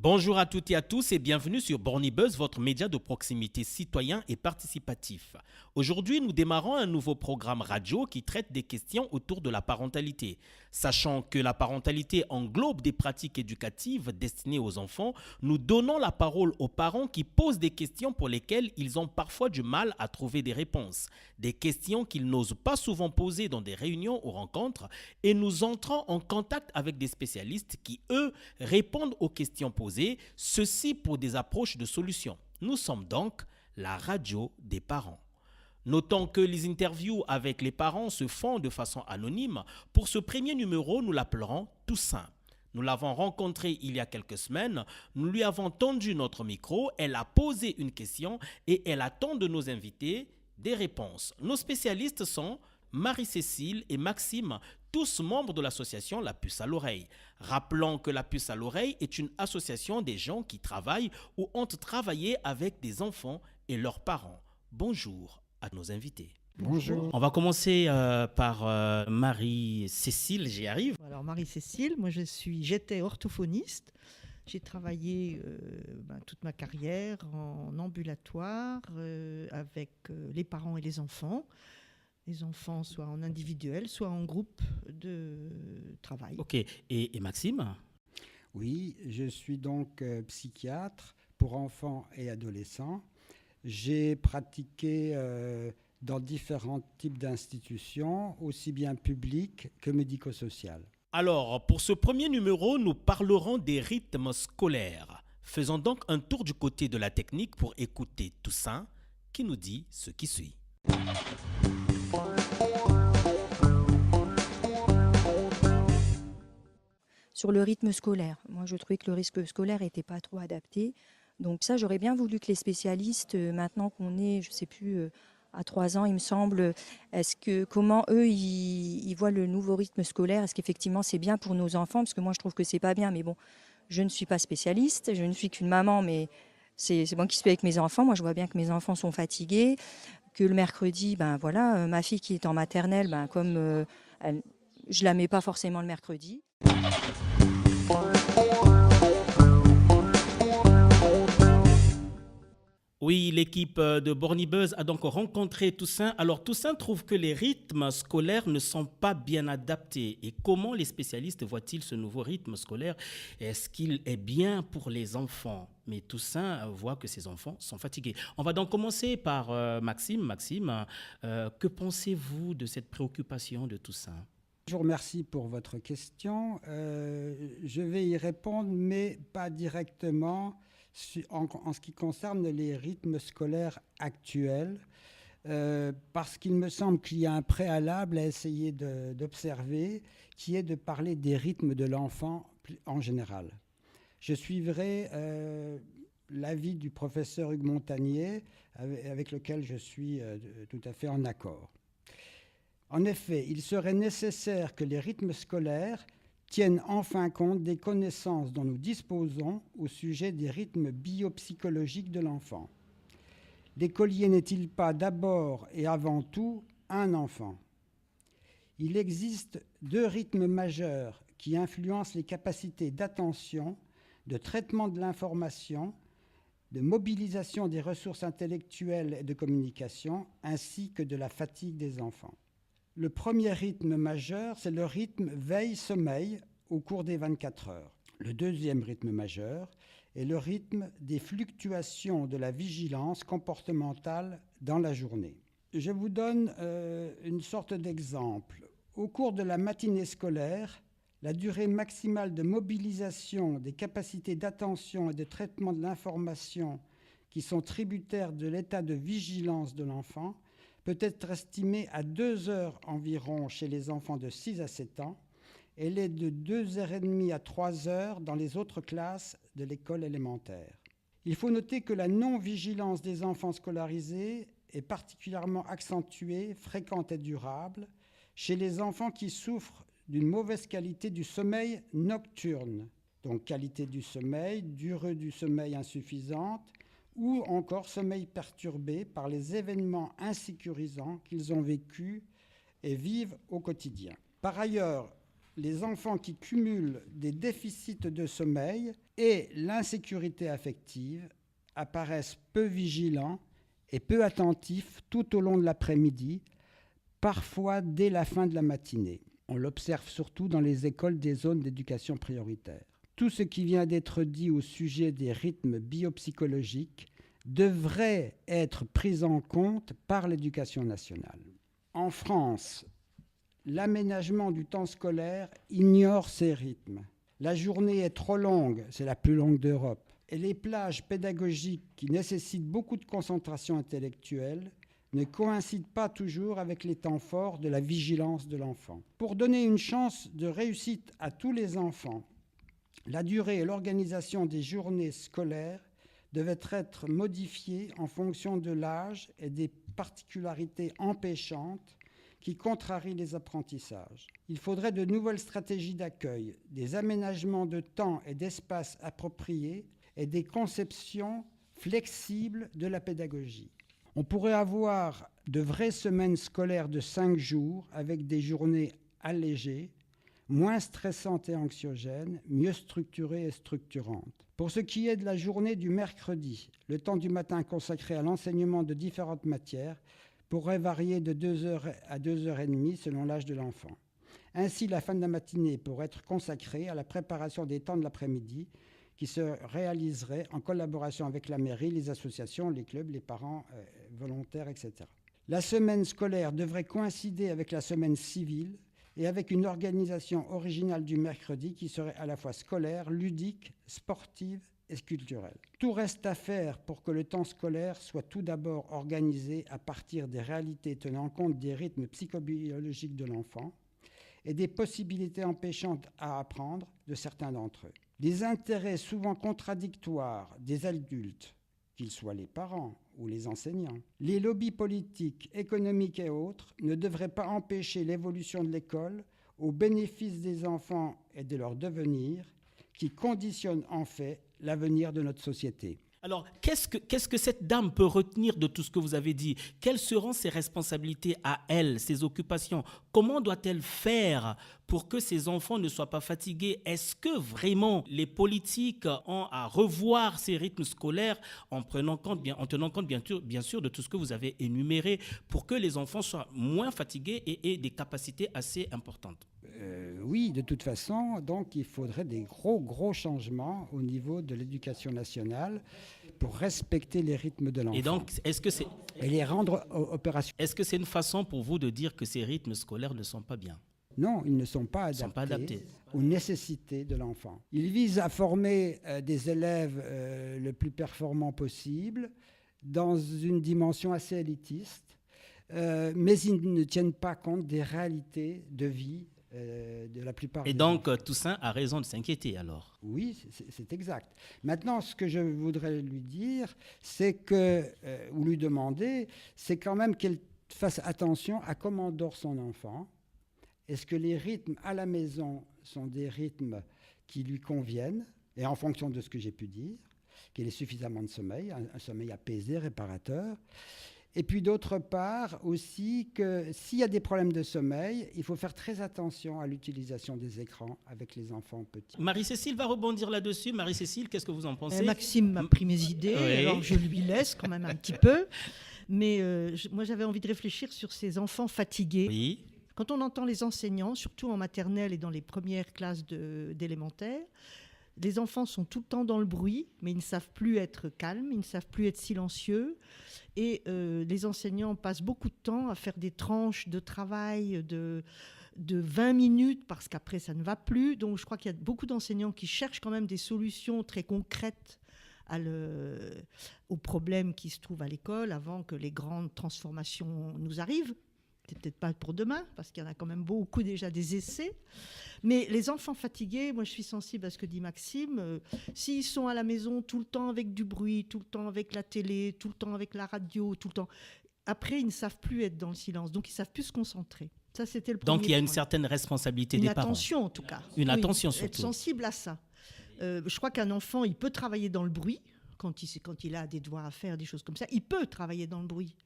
Bonjour à toutes et à tous et bienvenue sur Bornibus, votre média de proximité citoyen et participatif. Aujourd'hui, nous démarrons un nouveau programme radio qui traite des questions autour de la parentalité. Sachant que la parentalité englobe des pratiques éducatives destinées aux enfants, nous donnons la parole aux parents qui posent des questions pour lesquelles ils ont parfois du mal à trouver des réponses. Des questions qu'ils n'osent pas souvent poser dans des réunions ou rencontres et nous entrons en contact avec des spécialistes qui, eux, répondent aux questions posées, ceci pour des approches de solutions. Nous sommes donc la radio des parents. Notons que les interviews avec les parents se font de façon anonyme. Pour ce premier numéro, nous l'appellerons Toussaint. Nous l'avons rencontrée il y a quelques semaines, nous lui avons tendu notre micro, elle a posé une question et elle attend de nos invités des réponses. Nos spécialistes sont Marie-Cécile et Maxime, tous membres de l'association La Puce à l'Oreille. Rappelons que La Puce à l'Oreille est une association des gens qui travaillent ou ont travaillé avec des enfants et leurs parents. Bonjour à nos invités. Bonjour. On va commencer par Marie-Cécile, j'y arrive. Alors Marie-Cécile, moi j'étais orthophoniste. J'ai travaillé toute ma carrière en ambulatoire avec les parents et les enfants. Les enfants soit en individuel, soit en groupe de travail. Ok, et Maxime ? Oui, je suis donc psychiatre pour enfants et adolescents. J'ai pratiqué dans différents types d'institutions, aussi bien publiques que médico-sociales. Alors, pour ce premier numéro, nous parlerons des rythmes scolaires. Faisons donc un tour du côté de la technique pour écouter Toussaint qui nous dit ce qui suit. Sur le rythme scolaire. Moi, je trouvais que le rythme scolaire n'était pas trop adapté. Donc ça, j'aurais bien voulu que les spécialistes, maintenant qu'on est, je ne sais plus, à 3 ans, il me semble, comment eux, ils voient le nouveau rythme scolaire. Est-ce qu'effectivement, c'est bien pour nos enfants? Parce que moi, je trouve que c'est pas bien. Mais bon, je ne suis pas spécialiste, je ne suis qu'une maman, mais c'est moi qui suis avec mes enfants. Moi, je vois bien que mes enfants sont fatigués, que le mercredi, ma fille qui est en maternelle, je la mets pas forcément le mercredi. Oui, l'équipe de Bornibus a donc rencontré Toussaint. Alors Toussaint trouve que les rythmes scolaires ne sont pas bien adaptés. Et comment les spécialistes voient-ils ce nouveau rythme scolaire? Est-ce qu'il est bien pour les enfants? Mais Toussaint voit que ses enfants sont fatigués. On va donc commencer par Maxime. Maxime, que pensez-vous de cette préoccupation de Toussaint? Je vous remercie pour votre question. Je vais y répondre, mais pas directement en ce qui concerne les rythmes scolaires actuels, parce qu'il me semble qu'il y a un préalable à essayer d'observer, qui est de parler des rythmes de l'enfant en général. Je suivrai l'avis du professeur Hugues Montagnier, avec lequel je suis tout à fait en accord. En effet, il serait nécessaire que les rythmes scolaires tiennent enfin compte des connaissances dont nous disposons au sujet des rythmes biopsychologiques de l'enfant. L'écolier n'est-il pas d'abord et avant tout un enfant? Il existe 2 rythmes majeurs qui influencent les capacités d'attention, de traitement de l'information, de mobilisation des ressources intellectuelles et de communication, ainsi que de la fatigue des enfants. Le premier rythme majeur, c'est le rythme veille-sommeil au cours des 24 heures. Le deuxième rythme majeur est le rythme des fluctuations de la vigilance comportementale dans la journée. Je vous donne une sorte d'exemple. Au cours de la matinée scolaire, la durée maximale de mobilisation des capacités d'attention et de traitement de l'information qui sont tributaires de l'état de vigilance de l'enfant peut être estimée à 2 heures environ chez les enfants de 6 à 7 ans. Elle est de 2h30 à 3 heures dans les autres classes de l'école élémentaire. Il faut noter que la non-vigilance des enfants scolarisés est particulièrement accentuée, fréquente et durable chez les enfants qui souffrent d'une mauvaise qualité du sommeil nocturne, donc qualité du sommeil, durée du sommeil insuffisante, ou encore sommeil perturbé par les événements insécurisants qu'ils ont vécus et vivent au quotidien. Par ailleurs, les enfants qui cumulent des déficits de sommeil et l'insécurité affective apparaissent peu vigilants et peu attentifs tout au long de l'après-midi, parfois dès la fin de la matinée. On l'observe surtout dans les écoles des zones d'éducation prioritaire. Tout ce qui vient d'être dit au sujet des rythmes biopsychologiques devrait être pris en compte par l'éducation nationale. En France, l'aménagement du temps scolaire ignore ces rythmes. La journée est trop longue, c'est la plus longue d'Europe. Et les plages pédagogiques qui nécessitent beaucoup de concentration intellectuelle ne coïncident pas toujours avec les temps forts de la vigilance de l'enfant. Pour donner une chance de réussite à tous les enfants, la durée et l'organisation des journées scolaires devaient être modifiées en fonction de l'âge et des particularités empêchantes qui contrarient les apprentissages. Il faudrait de nouvelles stratégies d'accueil, des aménagements de temps et d'espace appropriés et des conceptions flexibles de la pédagogie. On pourrait avoir de vraies semaines scolaires de 5 jours avec des journées allégées, moins stressantes et anxiogènes, mieux structurées et structurantes. Pour ce qui est de la journée du mercredi, le temps du matin consacré à l'enseignement de différentes matières pourrait varier de 2h à 2h30 selon l'âge de l'enfant. Ainsi, la fin de la matinée pourrait être consacrée à la préparation des temps de l'après-midi qui se réaliserait en collaboration avec la mairie, les associations, les clubs, les parents volontaires, etc. La semaine scolaire devrait coïncider avec la semaine civile et avec une organisation originale du mercredi qui serait à la fois scolaire, ludique, sportive et culturelle. Tout reste à faire pour que le temps scolaire soit tout d'abord organisé à partir des réalités tenant compte des rythmes psychobiologiques de l'enfant et des possibilités empêchantes à apprendre de certains d'entre eux. Les intérêts souvent contradictoires des adultes, qu'ils soient les parents ou les enseignants, les lobbies politiques, économiques et autres, ne devraient pas empêcher l'évolution de l'école au bénéfice des enfants et de leur devenir, qui conditionne en fait l'avenir de notre société. Alors, qu'est-ce que cette dame peut retenir de tout ce que vous avez dit? Quelles seront ses responsabilités à elle, ses occupations? Comment doit-elle faire pour que ses enfants ne soient pas fatigués? Est-ce que vraiment les politiques ont à revoir ces rythmes scolaires en tenant compte bien sûr de tout ce que vous avez énuméré pour que les enfants soient moins fatigués et aient des capacités assez importantes? Oui, de toute façon, donc il faudrait des gros changements au niveau de l'éducation nationale pour respecter les rythmes de l'enfant. Et donc, et les rendre opérationnels. Est-ce que c'est une façon pour vous de dire que ces rythmes scolaires ne sont pas bien? Non, ils ne sont pas adaptés aux nécessités de l'enfant. Ils visent à former des élèves le plus performants possible dans une dimension assez élitiste, mais ils ne tiennent pas compte des réalités de vie de la plupart. Et donc, Toussaint a raison de s'inquiéter alors? Oui, c'est exact. Maintenant, ce que je voudrais lui dire, c'est que, ou lui demander, c'est quand même qu'elle fasse attention à comment dort son enfant. Est-ce que les rythmes à la maison sont des rythmes qui lui conviennent, et en fonction de ce que j'ai pu dire, qu'il ait suffisamment de sommeil, un sommeil apaisé, réparateur. Et puis d'autre part aussi que s'il y a des problèmes de sommeil, il faut faire très attention à l'utilisation des écrans avec les enfants petits. Marie-Cécile va rebondir là-dessus. Marie-Cécile, qu'est-ce que vous en pensez? Maxime m'a pris mes idées, Oui. alors je lui laisse quand même un petit peu. Mais moi j'avais envie de réfléchir sur ces enfants fatigués. Oui. Quand on entend les enseignants, surtout en maternelle et dans les premières classes d'élémentaire, les enfants sont tout le temps dans le bruit, mais ils ne savent plus être calmes, ils ne savent plus être silencieux. Et les enseignants passent beaucoup de temps à faire des tranches de travail de 20 minutes, parce qu'après, ça ne va plus. Donc, je crois qu'il y a beaucoup d'enseignants qui cherchent quand même des solutions très concrètes aux problèmes qui se trouvent à l'école avant que les grandes transformations nous arrivent. C'est peut-être pas pour demain, parce qu'il y en a quand même beaucoup déjà des essais. Mais les enfants fatigués, moi je suis sensible à ce que dit Maxime, s'ils sont à la maison tout le temps avec du bruit, tout le temps avec la télé, tout le temps avec la radio, tout le temps, après ils ne savent plus être dans le silence, donc ils ne savent plus se concentrer. Ça, c'était le premier Donc il y a une point. certaine responsabilité des parents. Une attention en tout cas. Une Oui, attention surtout. être sensible à ça. Je crois qu'un enfant, il peut travailler dans le bruit, quand il a des devoirs à faire, des choses comme ça, il peut travailler dans le bruit.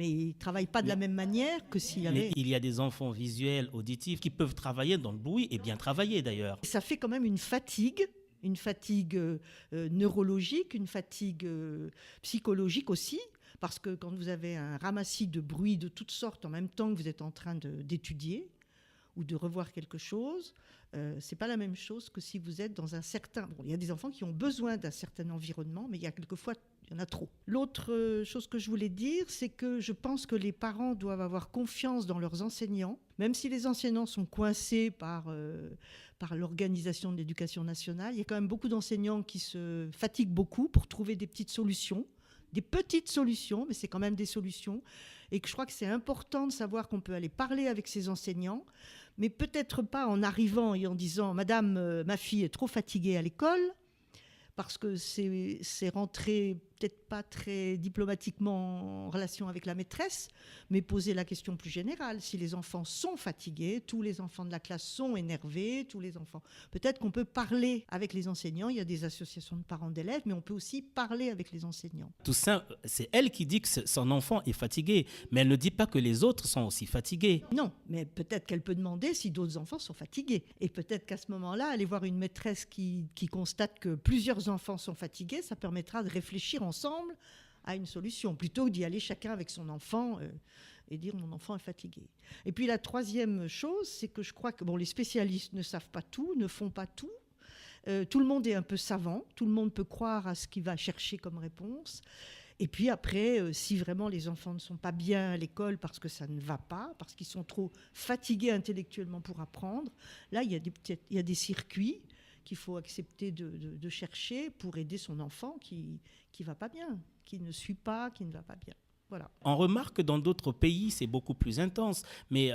Mais ils ne travaillent pas de la même manière que s'il y avait... Mais il y a des enfants visuels, auditifs, qui peuvent travailler dans le bruit et bien travailler d'ailleurs. Ça fait quand même une fatigue neurologique, une fatigue psychologique aussi, parce que quand vous avez un ramassis de bruit de toutes sortes en même temps que vous êtes en train d'étudier ou de revoir quelque chose, c'est pas la même chose que si vous êtes dans un certain... Bon, il y a des enfants qui ont besoin d'un certain environnement, mais il y a quelquefois, il y en a trop. L'autre chose que je voulais dire, c'est que je pense que les parents doivent avoir confiance dans leurs enseignants, même si les enseignants sont coincés par l'organisation de l'éducation nationale. Il y a quand même beaucoup d'enseignants qui se fatiguent beaucoup pour trouver des petites solutions, mais c'est quand même des solutions. Et que je crois que c'est important de savoir qu'on peut aller parler avec ses enseignants, mais peut-être pas en arrivant et en disant « Madame, ma fille est trop fatiguée à l'école », parce que c'est rentré peut-être pas très diplomatiquement en relation avec la maîtresse, mais poser la question plus générale. Si les enfants sont fatigués, tous les enfants de la classe sont énervés, tous les enfants... Peut-être qu'on peut parler avec les enseignants, il y a des associations de parents d'élèves, mais on peut aussi parler avec les enseignants. Toussaint, c'est elle qui dit que son enfant est fatigué, mais elle ne dit pas que les autres sont aussi fatigués. Non, mais peut-être qu'elle peut demander si d'autres enfants sont fatigués. Et peut-être qu'à ce moment-là, aller voir une maîtresse qui constate que plusieurs enfants sont fatigués, ça permettra de réfléchir ensemble à une solution, plutôt que d'y aller chacun avec son enfant et dire mon enfant est fatigué. Et puis la troisième chose, c'est que je crois que les spécialistes ne savent pas tout, ne font pas tout. Tout le monde est un peu savant, tout le monde peut croire à ce qu'il va chercher comme réponse. Et puis après, si vraiment les enfants ne sont pas bien à l'école parce que ça ne va pas, parce qu'ils sont trop fatigués intellectuellement pour apprendre, là il y a des circuits qu'il faut accepter de chercher pour aider son enfant qui va pas bien, qui ne suit pas, qui ne va pas bien. Voilà. On remarque que dans d'autres pays, c'est beaucoup plus intense, mais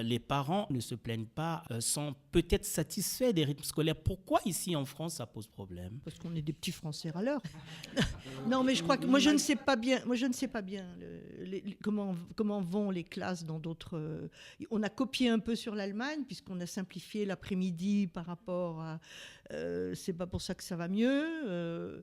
les parents ne se plaignent pas, sont peut-être satisfaits des rythmes scolaires. Pourquoi ici en France, ça pose problème ? Parce qu'on est des petits Français râleurs. Non, mais je crois que moi je ne sais pas bien comment vont les classes dans d'autres. On a copié un peu sur l'Allemagne puisqu'on a simplifié l'après-midi par rapport à. C'est pas pour ça que ça va mieux.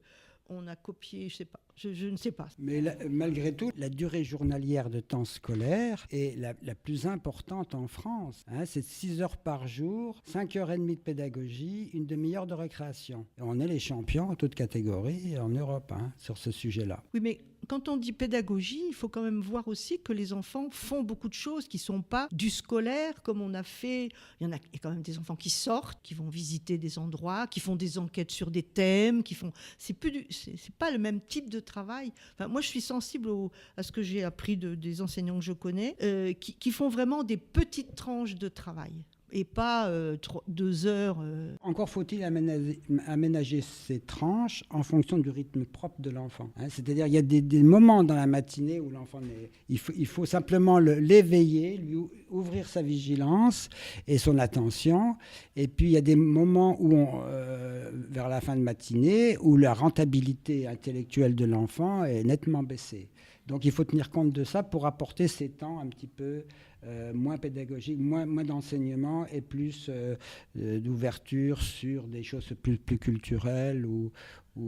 On a copié, je ne sais pas. Mais malgré tout, la durée journalière de temps scolaire est la plus importante en France. C'est 6 heures par jour, 5h30 de pédagogie, une demi-heure de récréation. Et on est les champions, toutes catégories, en Europe, sur ce sujet-là. Oui, mais quand on dit pédagogie, il faut quand même voir aussi que les enfants font beaucoup de choses qui ne sont pas du scolaire, comme on a fait. Il y a quand même des enfants qui sortent, qui vont visiter des endroits, qui font des enquêtes sur des thèmes, c'est pas le même type de travail. Enfin, moi, je suis sensible à ce que j'ai appris des enseignants que je connais, qui font vraiment des petites tranches de travail. Et pas 2 heures. Encore faut-il aménager ces tranches en fonction du rythme propre de l'enfant. C'est-à-dire il y a des moments dans la matinée où l'enfant il faut simplement l'éveiller, lui ouvrir sa vigilance et son attention. Et puis il y a des moments où vers la fin de matinée où la rentabilité intellectuelle de l'enfant est nettement baissée. Donc il faut tenir compte de ça pour apporter ces temps un petit peu moins pédagogiques, moins d'enseignement et plus d'ouverture sur des choses plus culturelles ou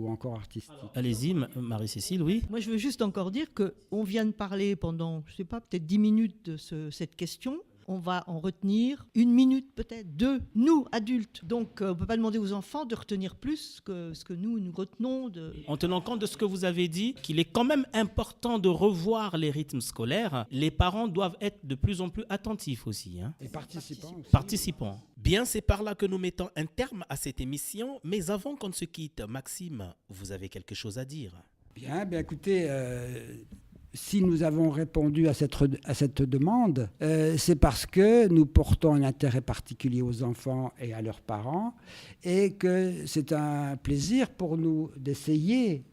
encore artistiques. Allez-y, Marie-Cécile, oui. Moi, je veux juste encore dire qu'on vient de parler pendant, je ne sais pas, peut-être 10 minutes de cette question. On va en retenir 1 minute, peut-être 2, nous, adultes. Donc, on ne peut pas demander aux enfants de retenir plus que ce que nous retenons. En tenant compte de ce que vous avez dit, qu'il est quand même important de revoir les rythmes scolaires, les parents doivent être de plus en plus attentifs aussi. Et participants aussi. Participants. Bien, c'est par là que nous mettons un terme à cette émission. Mais avant qu'on ne se quitte, Maxime, vous avez quelque chose à dire ? Bien écoutez... Si nous avons répondu à cette demande, c'est parce que nous portons un intérêt particulier aux enfants et à leurs parents et que c'est un plaisir pour nous d'essayer,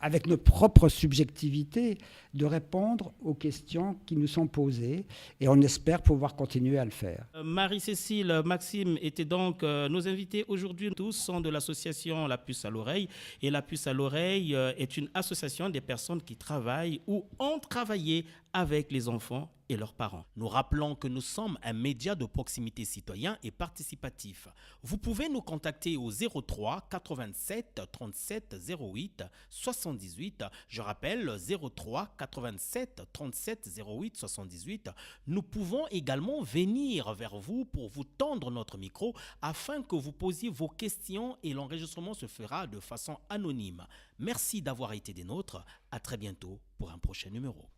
avec notre propre subjectivité, de répondre aux questions qui nous sont posées et on espère pouvoir continuer à le faire. Marie-Cécile, Maxime étaient donc nos invités aujourd'hui. Tous sont de l'association La Puce à l'Oreille. Et La Puce à l'Oreille est une association des personnes qui travaillent ou ont travaillé avec les enfants et leurs parents. Nous rappelons que nous sommes un média de proximité citoyen et participatif. Vous pouvez nous contacter au 03 87 37 08 78. Je rappelle 03 87 37 08 78. Nous pouvons également venir vers vous pour vous tendre notre micro afin que vous posiez vos questions et l'enregistrement se fera de façon anonyme. Merci d'avoir été des nôtres. À très bientôt pour un prochain numéro.